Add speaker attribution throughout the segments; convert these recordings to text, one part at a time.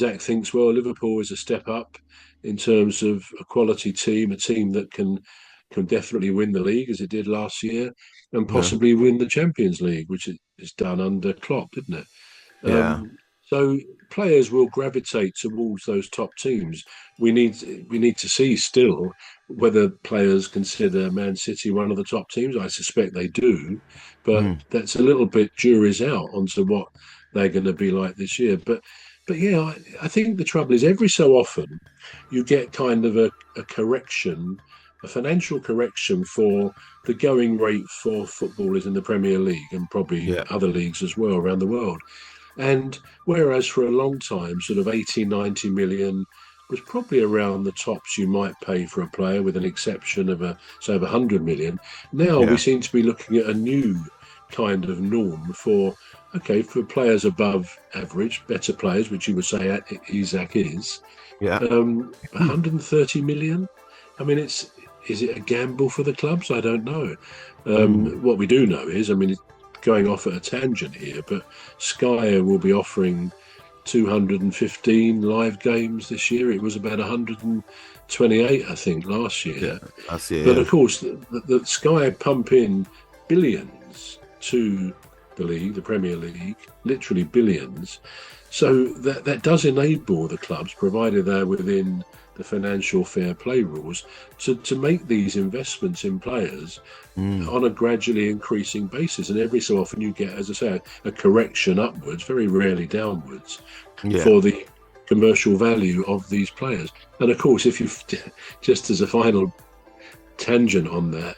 Speaker 1: Isak thinks, well, Liverpool is a step up in terms of a quality team, a team that can definitely win the league as it did last year, and
Speaker 2: Yeah.
Speaker 1: possibly win the Champions League, which is done under Klopp, didn't it?
Speaker 2: Yeah.
Speaker 1: So players will gravitate towards those top teams. We need to see still whether players consider Man City one of the top teams. I suspect they do, but
Speaker 2: Mm.
Speaker 1: that's a little bit jury's out onto what they're going to be like this year. But yeah, I think the trouble is every so often you get kind of a correction, a financial correction for the going rate for footballers in the Premier League and probably
Speaker 2: Yeah.
Speaker 1: other leagues as well around the world. And whereas for a long time, sort of 80, 90 million was probably around the tops you might pay for a player, with an exception of say of 100 million. Now we
Speaker 2: Yeah.
Speaker 1: seem to be looking at a new kind of norm for, okay, for players above average, better players, which you would say Isak is,
Speaker 2: Yeah.
Speaker 1: 130 million. I mean, is it a gamble for the clubs? I don't know.
Speaker 2: Mm.
Speaker 1: What we do know is, I mean, going off at a tangent here, but Sky will be offering 215 live games this year. It was about 128, I think, last
Speaker 2: Yeah.
Speaker 1: year.
Speaker 2: I see.
Speaker 1: But
Speaker 2: Yeah.
Speaker 1: of course, the Sky pump in billions to the league, the Premier League, literally billions. So that does enable the clubs, provided they're within the financial fair play rules, to make these investments in players
Speaker 2: Mm.
Speaker 1: on a gradually increasing basis. And every so often you get, as I say, a correction upwards, very rarely downwards,
Speaker 2: Yeah.
Speaker 1: for the commercial value of these players. And of course, if you just as a final tangent on that,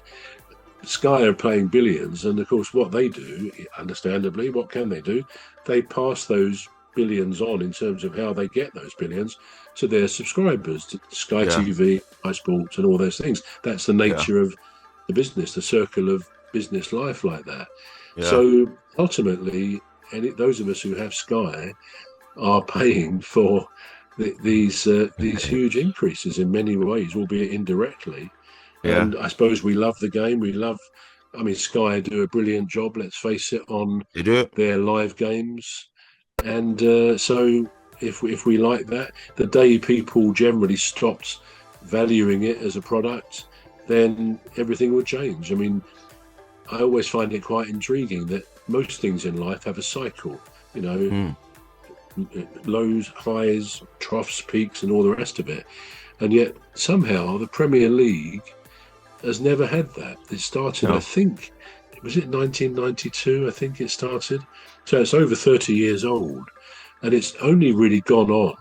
Speaker 1: Sky are paying billions, and of course, what they do, understandably, what can they do? They pass those billions on in terms of how they get those billions to their subscribers, to Sky
Speaker 2: Yeah.
Speaker 1: TV, Sky Sports, and all those things. That's the
Speaker 2: Yeah.
Speaker 1: nature of the business, the circle of business life like that.
Speaker 2: Yeah.
Speaker 1: So ultimately, those of us who have Sky are paying for these huge increases in many ways, albeit indirectly.
Speaker 2: Yeah.
Speaker 1: And I suppose we love the game. We love, I mean, Sky do a brilliant job, let's face it, on
Speaker 2: You do it.
Speaker 1: their live games. And so if we like that, the day people generally stopped valuing it as a product, then everything would change. I mean, I always find it quite intriguing that most things in life have a cycle, you know,
Speaker 2: Mm.
Speaker 1: lows, highs, troughs, peaks, and all the rest of it. And yet somehow the Premier League has never had that. It started, I
Speaker 2: No.
Speaker 1: think, was it 1992? I think it started. So it's over 30 years old. And it's only really gone on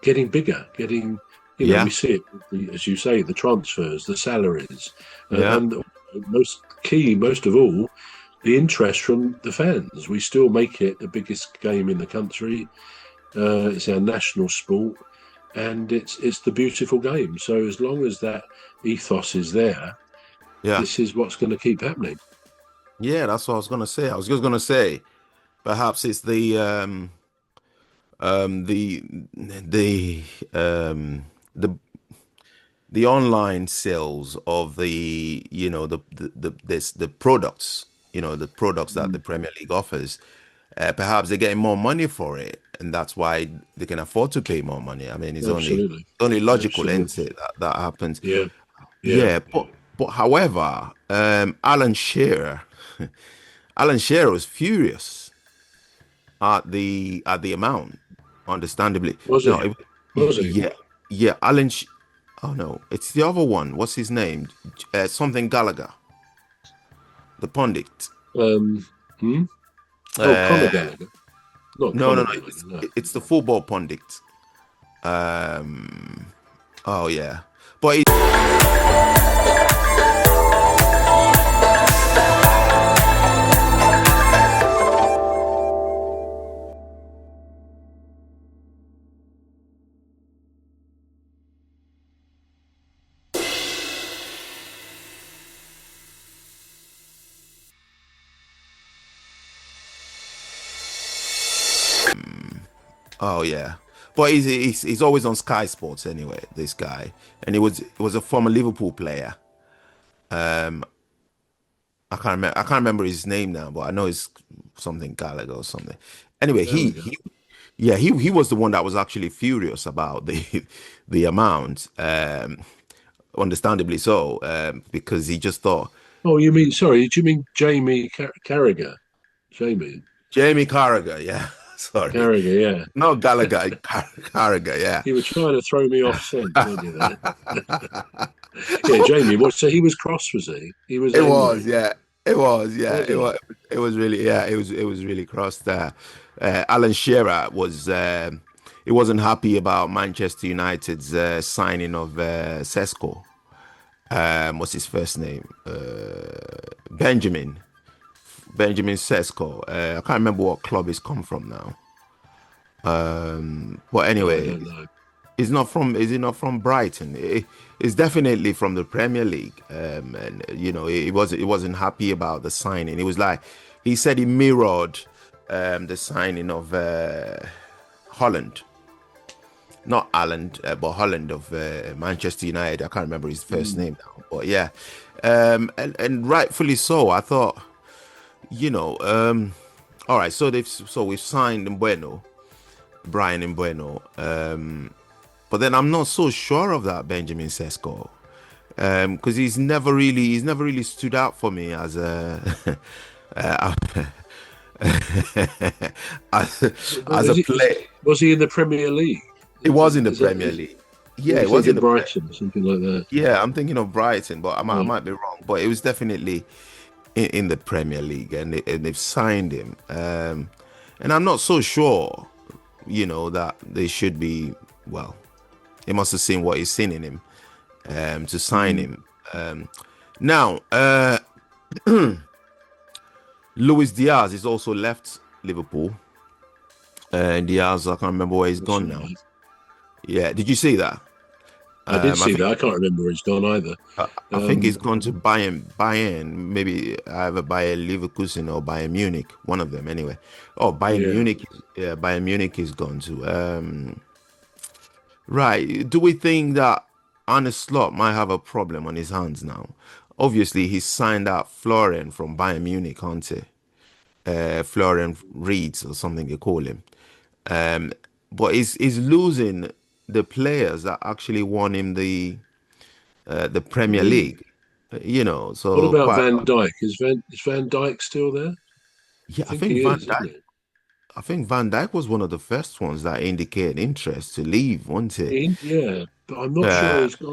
Speaker 1: getting bigger, getting, we
Speaker 2: Yeah.
Speaker 1: see it, as you say, the transfers, the salaries,
Speaker 2: Yeah.
Speaker 1: and most of all, the interest from the fans. We still make it the biggest game in the country. It's our national sport, and it's the beautiful game. So as long as that ethos is there,
Speaker 2: Yeah.
Speaker 1: this is what's going to keep happening.
Speaker 2: Yeah. That's what I was gonna say. I was just gonna say, perhaps it's the the the online sales of the products, the products that the
Speaker 1: Mm.
Speaker 2: Premier League offers. Perhaps they're getting more money for it, and that's why they can afford to pay more money. I mean,
Speaker 1: Absolutely,
Speaker 2: only logical, isn't
Speaker 1: absolutely.
Speaker 2: it, that happens?
Speaker 1: Yeah, yeah.
Speaker 2: Yeah, but however, Alan Shearer, Alan Shearer was furious at the amount, understandably.
Speaker 1: Was
Speaker 2: No,
Speaker 1: he? Was he?
Speaker 2: yeah, yeah, oh no, it's the other one. What's his name? Something Gallagher, the pundit.
Speaker 1: Um, hmm? Oh, Conor
Speaker 2: Uh,
Speaker 1: Gallagher, not
Speaker 2: no, no,
Speaker 1: Conor
Speaker 2: no,
Speaker 1: Gallagher. No.
Speaker 2: it's the football pundit. Um, oh yeah, but it, oh yeah, but he's always on Sky Sports anyway. This guy, and he was a former Liverpool player. Um, I can't remember his name now, but I know it's something Gallagher or something. Anyway,
Speaker 1: There we go.
Speaker 2: Yeah, he was the one that was actually furious about the the amount. Understandably so, because he just thought
Speaker 1: Oh, you mean, sorry, do you mean Jamie Carragher? Jamie
Speaker 2: Jamie Carragher, yeah, sorry,
Speaker 1: Carragher, yeah.
Speaker 2: not Gallagher, Carragher, yeah.
Speaker 1: You were trying to throw me off scent, weren't you, there? Yeah, Jamie, what, so he was cross, was he? He was
Speaker 2: It was,
Speaker 1: angry,
Speaker 2: yeah. It was, yeah.
Speaker 1: was he?
Speaker 2: It was really, yeah. It was really cross there. Alan Shearer was. He wasn't happy about Manchester United's signing of Sesko. What's his first name? Benjamin. Benjamin Sesko. I can't remember what club he's come from now. But
Speaker 1: No, I
Speaker 2: anyway,
Speaker 1: don't know.
Speaker 2: it's not from. Is it not from Brighton? It's definitely from the Premier League. And you know, it wasn't happy about the signing. It was like he said he mirrored the signing of Holland, not Ireland, but Holland of Manchester United. I can't remember his first
Speaker 1: Mm.
Speaker 2: name now, but yeah, and rightfully so. I thought, you know, all right. So we've signed Mbueno, Brian Mbueno. But then I'm not so sure of that Benjamin Sesko, because he's never really stood out for me as a uh, as, as a play.
Speaker 1: Was he in the Premier League?
Speaker 2: It was in the
Speaker 1: Is that,
Speaker 2: Premier League.
Speaker 1: or
Speaker 2: Yeah,
Speaker 1: you
Speaker 2: it was in
Speaker 1: thinking
Speaker 2: the.
Speaker 1: Brighton or something like that?
Speaker 2: Yeah, I'm thinking of Brighton, but I
Speaker 1: Oh,
Speaker 2: might be wrong. But it was definitely in the Premier League, and they've signed him. And I'm not so sure, you know, that they should be. Well, he must have seen what he's seen in him to sign
Speaker 1: mm.
Speaker 2: him. Now, Luis Diaz is also left Liverpool. And Diaz, I can't remember where he's
Speaker 1: That's
Speaker 2: gone
Speaker 1: all
Speaker 2: now.
Speaker 1: right.
Speaker 2: Yeah, did you see that?
Speaker 1: I did
Speaker 2: I
Speaker 1: see
Speaker 2: think
Speaker 1: that. I can't remember where he's gone either.
Speaker 2: I think he's
Speaker 1: Um,
Speaker 2: gone to Bayern, maybe either Bayern Leverkusen or Bayern Munich, one of them anyway. Oh, Bayern
Speaker 1: yeah.
Speaker 2: Munich, yeah, Bayern Munich is gone to. Right. Do we think that Arne Slot might have a problem on his hands now? Obviously, he signed out Florian from Bayern Munich, aren't he? Florian Reeds or something you call him. Um, but he's losing the players that actually won him the Premier
Speaker 1: Really?
Speaker 2: League. You know,
Speaker 1: What
Speaker 2: so
Speaker 1: about
Speaker 2: quite.
Speaker 1: Van Dijk? Is Van Dijk still there?
Speaker 2: Yeah,
Speaker 1: I think he is, isn't he?
Speaker 2: I think Van Dijk was one of the first ones that indicated interest to leave, wasn't it?
Speaker 1: Yeah, but I'm not sure
Speaker 2: Uh,
Speaker 1: he's gone.